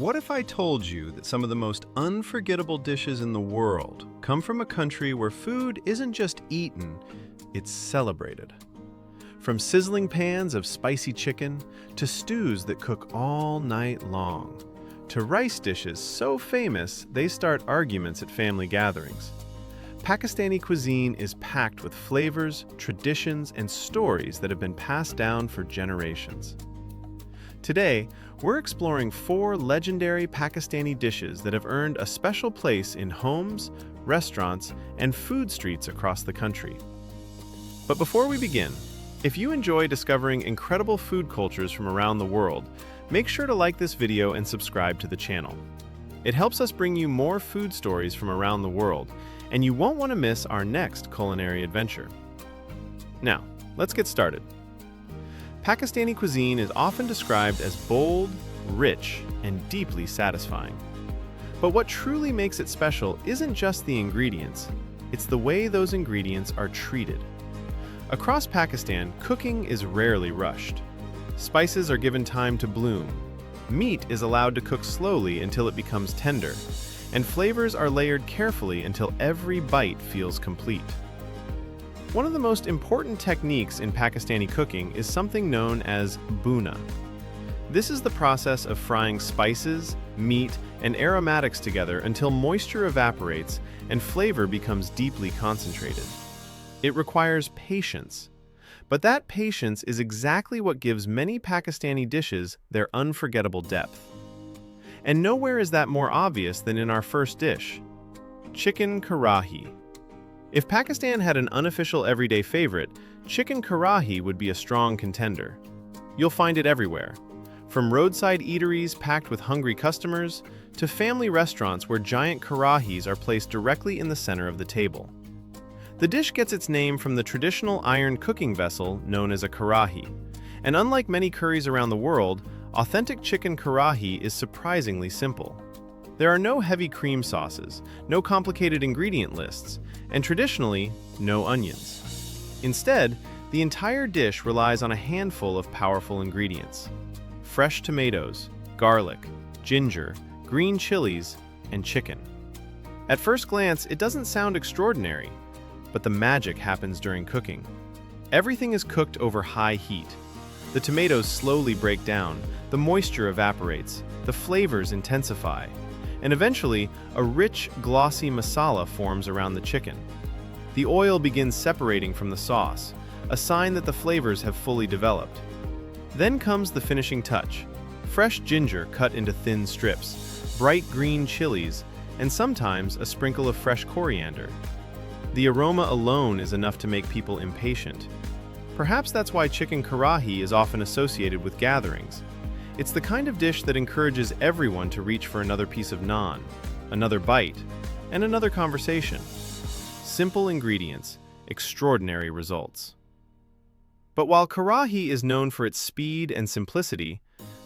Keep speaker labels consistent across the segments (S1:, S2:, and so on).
S1: What if I told you that some of the most unforgettable dishes in the world come from a country where food isn't just eaten, it's celebrated? From sizzling pans of spicy chicken, to stews that cook all night long, to rice dishes so famous they start arguments at family gatherings. Pakistani cuisine is packed with flavors, traditions, and stories that have been passed down for generations. Today, we're exploring 4 legendary Pakistani dishes that have earned a special place in homes, restaurants, and food streets across the country. But before we begin, if you enjoy discovering incredible food cultures from around the world, make sure to like this video and subscribe to the channel. It helps us bring you more food stories from around the world, and you won't want to miss our next culinary adventure. Now, let's get started. Pakistani cuisine is often described as bold, rich, and deeply satisfying. But what truly makes it special isn't just the ingredients, it's the way those ingredients are treated. Across Pakistan, cooking is rarely rushed. Spices are given time to bloom. Meat is allowed to cook slowly until it becomes tender, and flavors are layered carefully until every bite feels complete. One of the most important techniques in Pakistani cooking is something known as bhuna. This is the process of frying spices, meat, and aromatics together until moisture evaporates and flavor becomes deeply concentrated. It requires patience, but that patience is exactly what gives many Pakistani dishes their unforgettable depth. And nowhere is that more obvious than in our first dish, Chicken Karahi. If Pakistan had an unofficial everyday favorite, Chicken Karahi would be a strong contender. You'll find it everywhere, from roadside eateries packed with hungry customers to family restaurants where giant karahis are placed directly in the center of the table. The dish gets its name from the traditional iron cooking vessel known as a karahi, and unlike many curries around the world, authentic chicken karahi is surprisingly simple. There are no heavy cream sauces, no complicated ingredient lists, and traditionally, no onions. Instead, the entire dish relies on a handful of powerful ingredients: fresh tomatoes, garlic, ginger, green chilies, and chicken. At first glance, it doesn't sound extraordinary, but the magic happens during cooking. Everything is cooked over high heat. The tomatoes slowly break down, the moisture evaporates, the flavors intensify, and eventually, a rich, glossy masala forms around the chicken. The oil begins separating from the sauce, a sign that the flavors have fully developed. Then comes the finishing touch: fresh ginger cut into thin strips, bright green chilies, and sometimes a sprinkle of fresh coriander. The aroma alone is enough to make people impatient. Perhaps that's why chicken karahi is often associated with gatherings. It's the kind of dish that encourages everyone to reach for another piece of naan, another bite, and another conversation. Simple ingredients, extraordinary results. But while karahi is known for its speed and simplicity,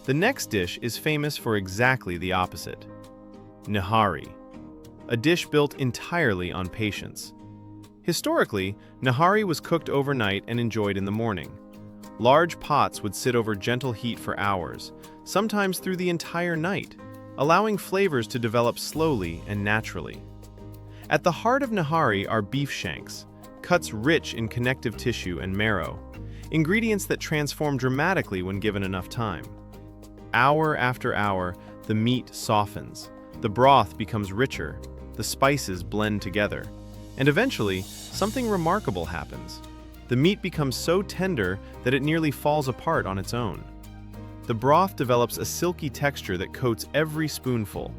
S1: the next dish is famous for exactly the opposite: Nihari, a dish built entirely on patience. Historically, Nihari was cooked overnight and enjoyed in the morning. Large pots would sit over gentle heat for hours, sometimes through the entire night, allowing flavors to develop slowly and naturally. At the heart of Nihari are beef shanks, cuts rich in connective tissue and marrow, ingredients that transform dramatically when given enough time. Hour after hour, the meat softens, the broth becomes richer, the spices blend together, and eventually, something remarkable happens. The meat becomes so tender that it nearly falls apart on its own. The broth develops a silky texture that coats every spoonful.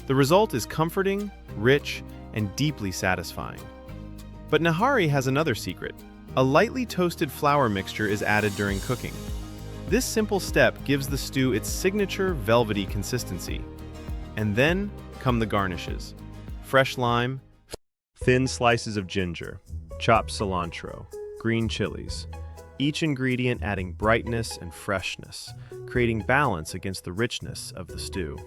S1: The result is comforting, rich, and deeply satisfying. But Nihari has another secret. A lightly toasted flour mixture is added during cooking. This simple step gives the stew its signature velvety consistency. And then come the garnishes: fresh lime, thin slices of ginger, chopped cilantro, green chilies, each ingredient adding brightness and freshness, creating balance against the richness of the stew.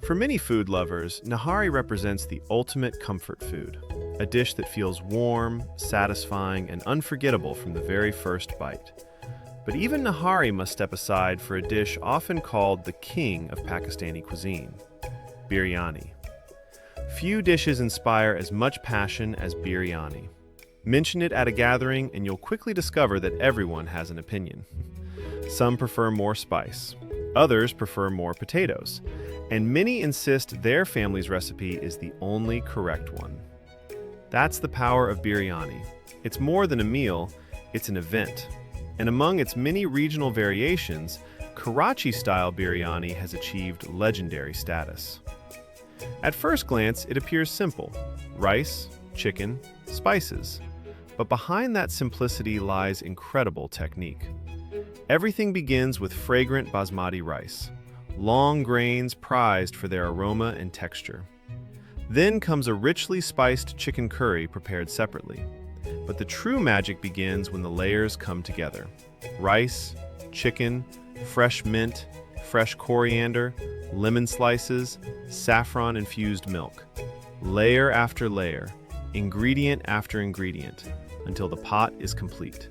S1: For many food lovers, Nihari represents the ultimate comfort food, a dish that feels warm, satisfying, and unforgettable from the very first bite. But even Nihari must step aside for a dish often called the king of Pakistani cuisine, biryani. Few dishes inspire as much passion as biryani. Mention it at a gathering and you'll quickly discover that everyone has an opinion. Some prefer more spice, others prefer more potatoes, and many insist their family's recipe is the only correct one. That's the power of biryani. It's more than a meal, it's an event. And among its many regional variations, Karachi-style biryani has achieved legendary status. At first glance, it appears simple: rice, chicken, spices. But behind that simplicity lies incredible technique. Everything begins with fragrant basmati rice, long grains prized for their aroma and texture. Then comes a richly spiced chicken curry prepared separately. But the true magic begins when the layers come together. Rice, chicken, fresh mint, fresh coriander, lemon slices, saffron-infused milk. Layer after layer, ingredient after ingredient, until the pot is complete.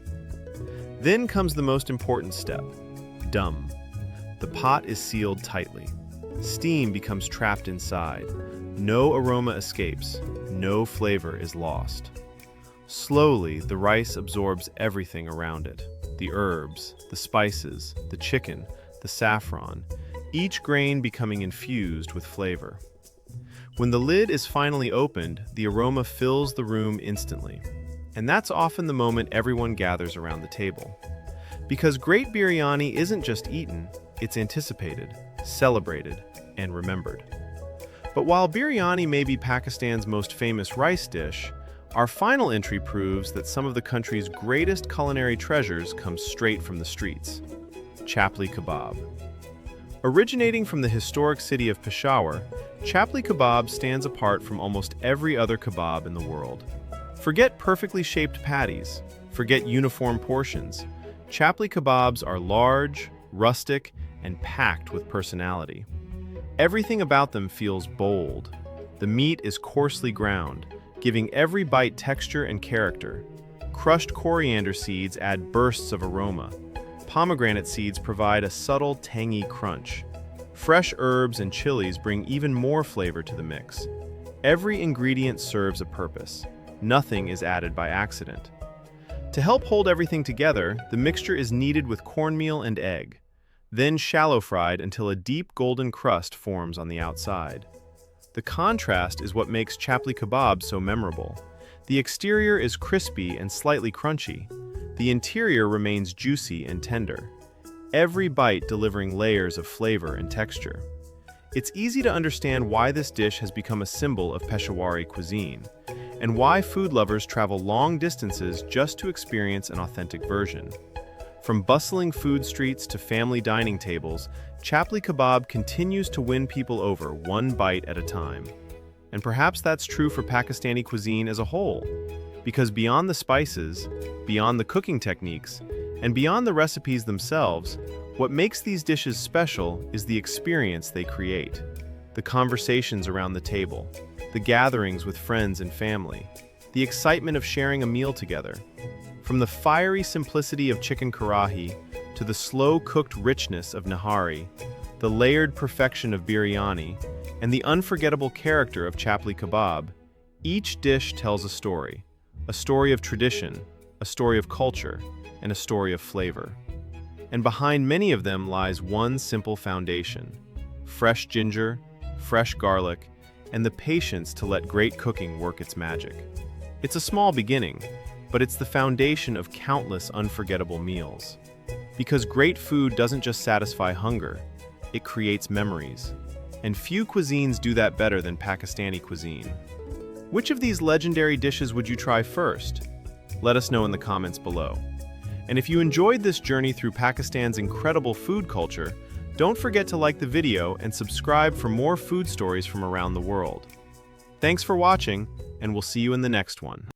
S1: Then comes the most important step: dum. The pot is sealed tightly. Steam becomes trapped inside. No aroma escapes. No flavor is lost. Slowly, the rice absorbs everything around it: the herbs, the spices, the chicken, the saffron, each grain becoming infused with flavor. When the lid is finally opened, the aroma fills the room instantly. And that's often the moment everyone gathers around the table. Because great biryani isn't just eaten, it's anticipated, celebrated, and remembered. But while biryani may be Pakistan's most famous rice dish, our final entry proves that some of the country's greatest culinary treasures come straight from the streets: Chapli Kabab. Originating from the historic city of Peshawar, Chapli Kabab stands apart from almost every other kebab in the world. Forget perfectly shaped patties, forget uniform portions. Chapli Kababs are large, rustic, and packed with personality. Everything about them feels bold. The meat is coarsely ground, giving every bite texture and character. Crushed coriander seeds add bursts of aroma. Pomegranate seeds provide a subtle, tangy crunch. Fresh herbs and chilies bring even more flavor to the mix. Every ingredient serves a purpose. Nothing is added by accident. To help hold everything together, the mixture is kneaded with cornmeal and egg, then shallow fried until a deep golden crust forms on the outside. The contrast is what makes Chapli Kabab so memorable. The exterior is crispy and slightly crunchy. The interior remains juicy and tender, every bite delivering layers of flavor and texture. It's easy to understand why this dish has become a symbol of Peshawari cuisine, and why food lovers travel long distances just to experience an authentic version. From bustling food streets to family dining tables, Chapli Kabab continues to win people over one bite at a time. And perhaps that's true for Pakistani cuisine as a whole, because beyond the spices, beyond the cooking techniques, and beyond the recipes themselves, what makes these dishes special is the experience they create. The conversations around the table, the gatherings with friends and family, the excitement of sharing a meal together. From the fiery simplicity of Chicken Karahi to the slow-cooked richness of Nihari, the layered perfection of biryani, and the unforgettable character of Chapli Kabab, each dish tells a story of tradition, a story of culture, and a story of flavor. And behind many of them lies one simple foundation: fresh ginger, fresh garlic, and the patience to let great cooking work its magic. It's a small beginning, but it's the foundation of countless unforgettable meals. Because great food doesn't just satisfy hunger, it creates memories. And few cuisines do that better than Pakistani cuisine. Which of these legendary dishes would you try first? Let us know in the comments below. And if you enjoyed this journey through Pakistan's incredible food culture, don't forget to like the video and subscribe for more food stories from around the world. Thanks for watching, and we'll see you in the next one.